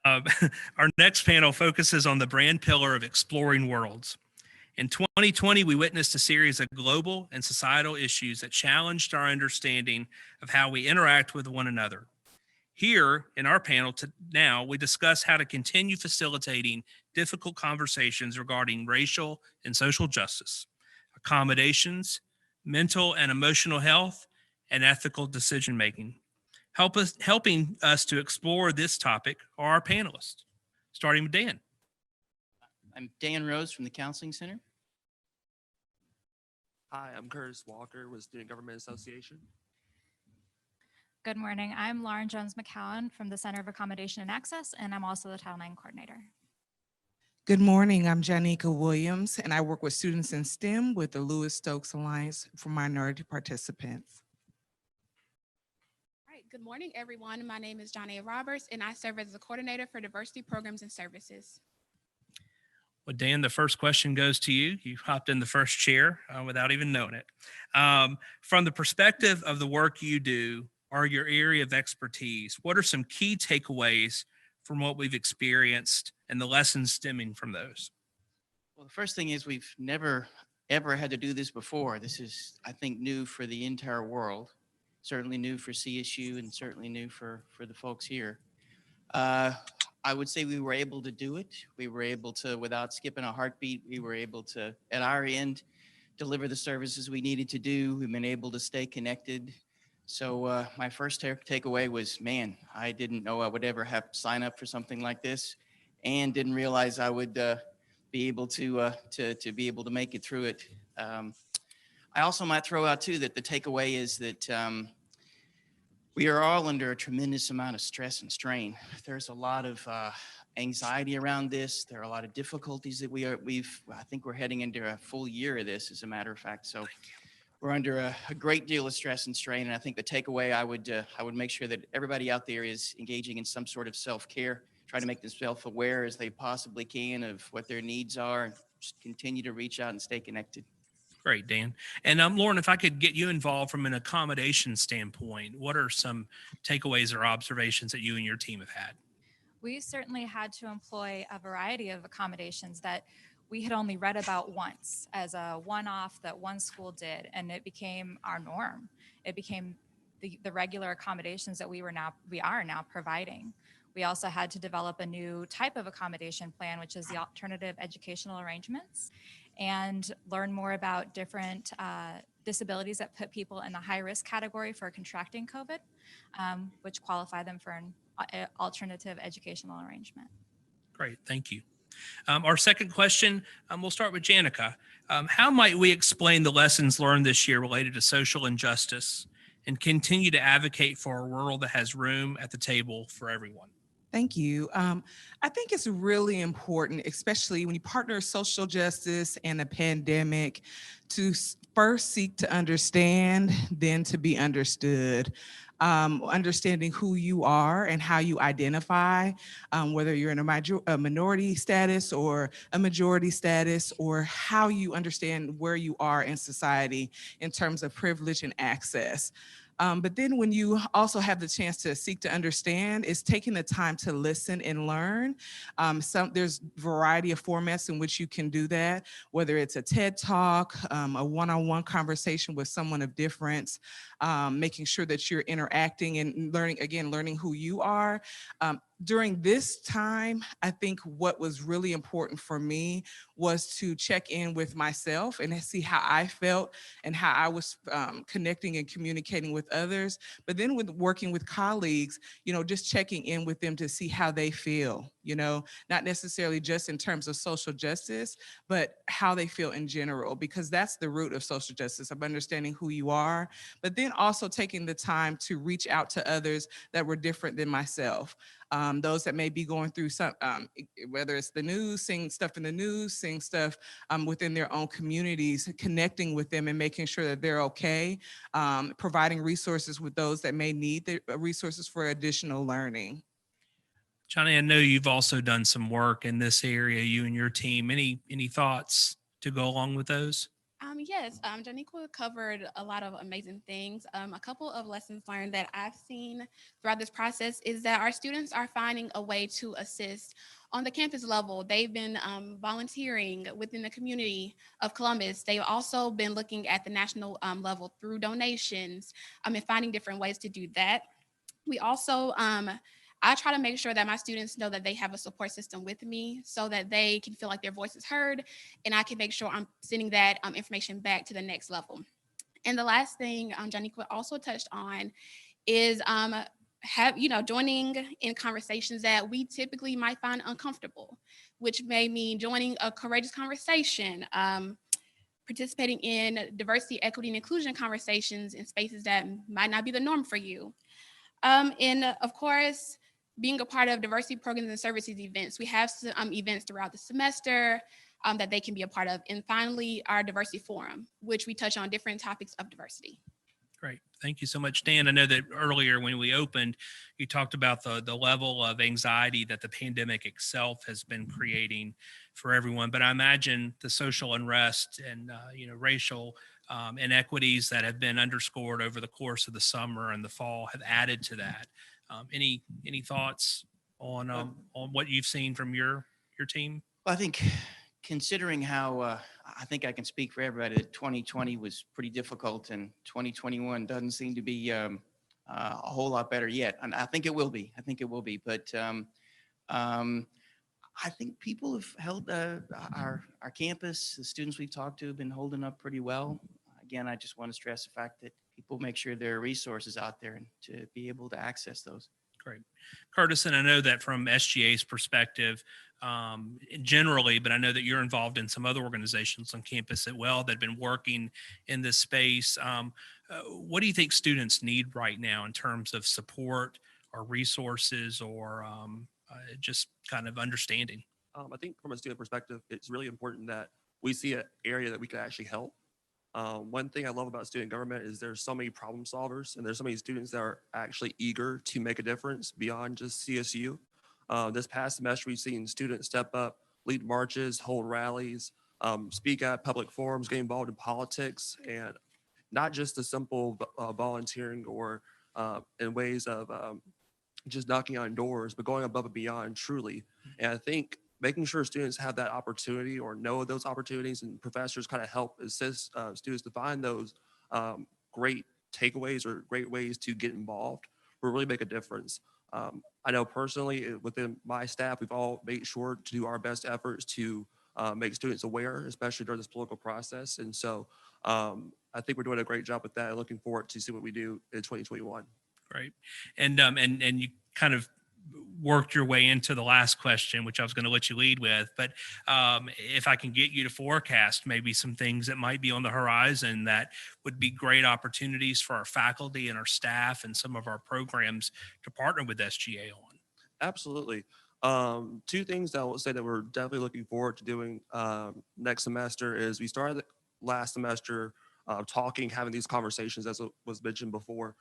Um, our next panel focuses on the brand pillar of exploring worlds. In 2020, we witnessed a series of global and societal issues that challenged our understanding of how we interact with one another. Here in our panel now, we discuss how to continue facilitating difficult conversations regarding racial and social justice, accommodations, mental and emotional health, and ethical decision making. Helping us to explore this topic are our panelists, starting with Dan. I'm Dan Rose from the Counseling Center. Hi, I'm Curtis Walker with Student Government Association. Good morning. I'm Lauren Jones McCowan from the Center of Accommodation and Access, and I'm also the Title IX coordinator. Good morning. I'm Janika Williams, and I work with students in STEM with the Lewis Stokes Alliance for Minority Participants. All right, good morning, everyone. My name is Johnny Roberts, and I serve as the coordinator for diversity programs and services. Well, Dan, the first question goes to you. You hopped in the first chair without even knowing it. From the perspective of the work you do or your area of expertise, what are some key takeaways from what we've experienced and the lessons stemming from those? Well, the first thing is we've never, ever had to do this before. This is, I think, new for the entire world, certainly new for CSU and certainly new for the folks here. I would say we were able to do it. We were able to, without skipping a heartbeat, we were able to, at our end, deliver the services we needed to do. We've been able to stay connected. So my first takeaway was, man, I didn't know I would ever have to sign up for something like this, and didn't realize I would be able to be able to make it through it. I also might throw out too that the takeaway is that we are all under a tremendous amount of stress and strain. There's a lot of anxiety around this. There are a lot of difficulties that I think we're heading into a full year of this, as a matter of fact. So we're under a great deal of stress and strain. And I think the takeaway, I would make sure that everybody out there is engaging in some sort of self-care, try to make them self-aware as they possibly can of what their needs are, and just continue to reach out and stay connected. Great, Dan. And Lauren, if I could get you involved from an accommodation standpoint, what are some takeaways or observations that you and your team have had? We certainly had to employ a variety of accommodations that we had only read about once as a one-off that one school did, and it became our norm. It became the regular accommodations that we are now providing. We also had to develop a new type of accommodation plan, which is the alternative educational arrangements, and learn more about different disabilities that put people in the high-risk category for contracting COVID, which qualify them for an alternative educational arrangement. Great, thank you. Our second question, we'll start with Janika. How might we explain the lessons learned this year related to social injustice and continue to advocate for a world that has room at the table for everyone? Thank you. I think it's really important, especially when you partner social justice and a pandemic, to first seek to understand, then to be understood. Understanding who you are and how you identify, whether you're in a minority status or a majority status, or how you understand where you are in society in terms of privilege and access. But then when you also have the chance to seek to understand, is taking the time to listen and learn. There's a variety of formats in which you can do that, whether it's a TED Talk, a one-on-one conversation with someone of difference, making sure that you're interacting and learning who you are. During this time, I think what was really important for me was to check in with myself and see how I felt and how I was connecting and communicating with others. But then with working with colleagues, just checking in with them to see how they feel, not necessarily just in terms of social justice, but how they feel in general, because that's the root of social justice, of understanding who you are, but then also taking the time to reach out to others that were different than myself. Those that may be going through some, whether it's the news, seeing stuff in the news, seeing stuff within their own communities, connecting with them and making sure that they're okay, providing resources with those that may need the resources for additional learning. Johnny, I know you've also done some work in this area, you and your team. Any thoughts to go along with those? Yes, Janiqua covered a lot of amazing things. A couple of lessons learned that I've seen throughout this process is that our students are finding a way to assist on the campus level. They've been volunteering within the community of Columbus. They've also been looking at the national level through donations and finding different ways to do that. We also, I try to make sure that my students know that they have a support system with me so that they can feel like their voice is heard, and I can make sure I'm sending that information back to the next level. And the last thing Janiqua also touched on is joining in conversations that we typically might find uncomfortable, which may mean joining a courageous conversation, participating in diversity, equity, and inclusion conversations in spaces that might not be the norm for you. And of course, being a part of diversity programs and services events, we have some events throughout the semester that they can be a part of. And finally, our diversity forum, which we touch on different topics of diversity. Great. Thank you so much, Dan. I know that earlier when we opened, you talked about the level of anxiety that the pandemic itself has been creating for everyone. But I imagine the social unrest and racial inequities that have been underscored over the course of the summer and the fall have added to that. Any thoughts on what you've seen from your team? Well, I think considering how I think I can speak for everybody that 2020 was pretty difficult and 2021 doesn't seem to be a whole lot better yet. And I think it will be. I think it will be. But I think people have held our campus, the students we've talked to have been holding up pretty well. Again, I just want to stress the fact that people make sure there are resources out there and to be able to access those. Great. Curtis, and I know that from SGA's perspective, generally, but I know that you're involved in some other organizations on campus as well that have been working in this space. What do you think students need right now in terms of support or resources or just kind of understanding? I think from a student perspective, it's really important that we see an area that we can actually help. One thing I love about student government is there's so many problem solvers and there's so many students that are actually eager to make a difference beyond just CSU. This past semester, we've seen students step up, lead marches, hold rallies, speak at public forums, get involved in politics, and not just the simple volunteering or in ways of just knocking on doors, but going above and beyond truly. And I think making sure students have that opportunity or know those opportunities and professors kind of help assist students to find those great takeaways or great ways to get involved will really make a difference. I know personally within my staff, we've all made sure to do our best efforts to make students aware, especially during this political process. And so I think we're doing a great job with that and looking forward to see what we do in 2021. Great. And you kind of worked your way into the last question, which I was going to let you lead with. But if I can get you to forecast maybe some things that might be on the horizon that would be great opportunities for our faculty and our staff and some of our programs to partner with SGA on. Absolutely. Two things that I will say that we're definitely looking forward to doing next semester is we started last semester having these conversations, as was mentioned before,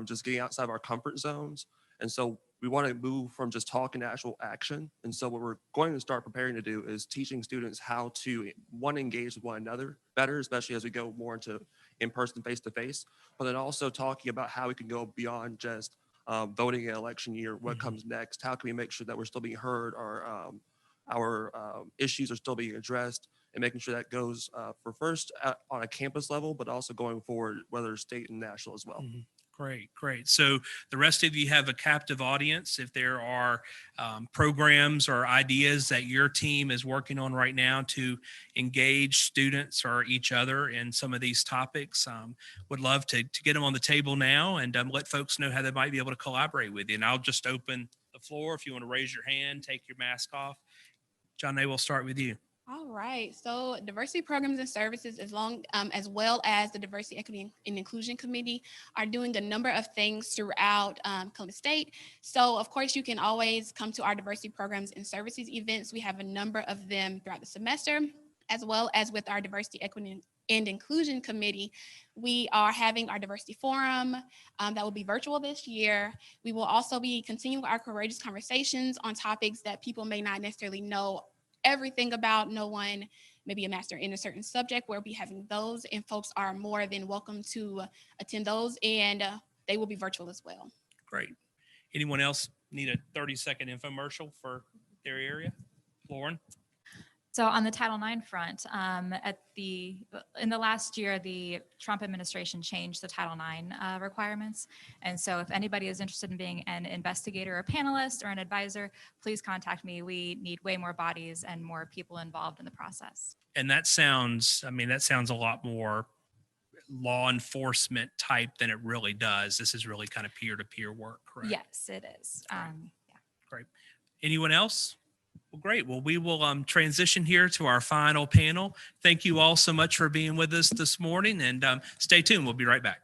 just getting outside of our comfort zones. And so we want to move from just talking to actual action. And so what we're going to start preparing to do is teaching students how to, one, engage with one another better, especially as we go more into in-person, face-to-face, but then also talking about how we can go beyond just voting in election year, what comes next, how can we make sure that we're still being heard, our issues are still being addressed, and making sure that goes for first on a campus level, but also going forward, whether state and national as well. Mm-hmm. Great. So the rest of you have a captive audience. If there are programs or ideas that your team is working on right now to engage students or each other in some of these topics, would love to get them on the table now and let folks know how they might be able to collaborate with you. And I'll just open the floor if you want to raise your hand, take your mask off. John A, we'll start with you. All right. So diversity programs and services, as well as the Diversity, Equity, and Inclusion Committee, are doing a number of things throughout Columbus State. So, of course, you can always come to our diversity programs and services events. We have a number of them throughout the semester, as well as with our Diversity, Equity, and Inclusion Committee. We are having our diversity forum that will be virtual this year. We will also be continuing our courageous conversations on topics that people may not necessarily know everything about. No one maybe a master in a certain subject, we'll be having those, and folks are more than welcome to attend those, and they will be virtual as well. Great. Anyone else need a 30-second infomercial for their area? Lauren? So on the Title IX front, in the last year, the Trump administration changed the Title IX requirements. And so if anybody is interested in being an investigator or panelist or an advisor, please contact me. We need way more bodies and more people involved in the process. And that sounds a lot more law enforcement type than it really does. This is really kind of peer-to-peer work, correct? Yes, it is. Yeah. Great. Anyone else? Well, great. Well, we will transition here to our final panel. Thank you all so much for being with us this morning, and stay tuned. We'll be right back.